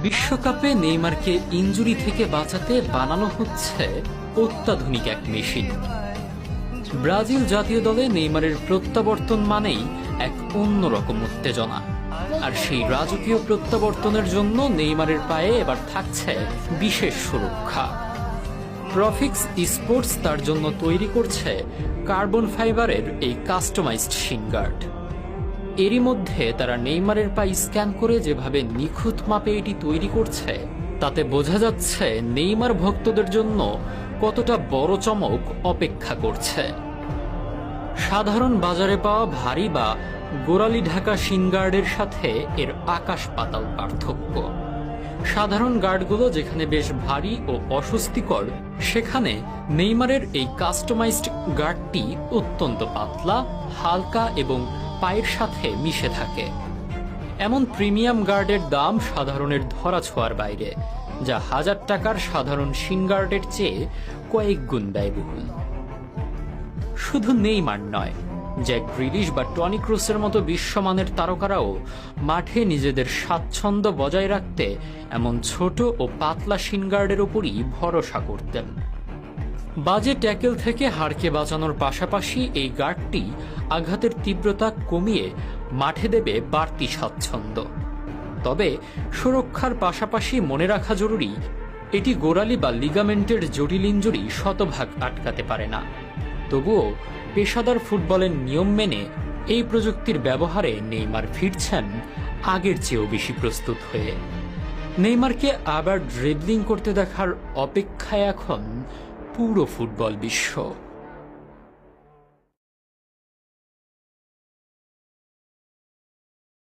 বিশ্বকাপে নেইমারকে ইনজুরি থেকে বাঁচাতে বানানো হচ্ছে অত্যাধুনিক এক মেশিন। ব্রাজিল জাতীয় দলে নেইমারের প্রত্যাবর্তন মানেই এক অন্যরকম উত্তেজনা, আর সেই রাজকীয় প্রত্যাবর্তনের জন্য নেইমারের পায়ে এবার থাকছে বিশেষ সুরক্ষা। প্রফিক্স স্পোর্টস তার জন্য তৈরি করছে কার্বন ফাইবারের এই কাস্টমাইজড শিন গার্ড। এরই মধ্যে তারা নেইমারের পা স্ক্যান করে যেভাবে নিখুঁত মাপে এটি তৈরি করছে, তাতে বোঝা যাচ্ছে নেইমার ভক্তদের জন্য কতটা বড় চমক অপেক্ষা করছে। সাধারণ বাজারে পাওয়া ভারী বা গোড়ালি ঢাকা শিন গার্ডের সাথে এর আকাশ পাতাল পার্থক্য। সাধারণ গার্ডগুলো যেখানে বেশ ভারী ও অস্বস্তিকর, সেখানে নেইমারের এই কাস্টমাইজড গার্ডটি অত্যন্ত পাতলা, হালকা এবং পায়ের সাথে মিশে থাকে। এমন প্রিমিয়াম গার্ডের দাম সাধারণের ধরাছোঁয়ার বাইরে, যা হাজার টাকার সাধারণ শিন গার্ডের চেয়ে কয়েক গুণ ব্যয়বহুল। শুধু নেইমার নয়, জ্যাক গ্রিলিশ বা টনি ক্রুসের মতো বিশ্বমানের তারকারাও মাঠে নিজেদের স্বাচ্ছন্দ্য বজায় রাখতে এমন ছোট ও পাতলা শিন গার্ডের উপরই ভরসা করতেন। বাজে ট্যাকেল থেকে হাড়কে বাঁচানোর পাশাপাশি এই গার্ডটি আঘাতের তীব্রতা কমিয়ে মাঠে দেবে বাড়তি স্বাচ্ছন্দ্য। তবে সুরক্ষার পাশাপাশি মনে রাখা জরুরি, এটি গোড়ালি বা লিগামেন্টের জটিল ইনজুরি শতভাগ আটকাতে পারে না। তবুও পেশাদার ফুটবলের নিয়ম মেনে এই প্রযুক্তির ব্যবহারে নেইমার ফিরছেন আগের চেয়েও বেশি প্রস্তুত হয়ে। নেইমারকে আবার ড্রিবলিং করতে দেখার অপেক্ষায় এখন পুরো ফুটবল বিশ্ব।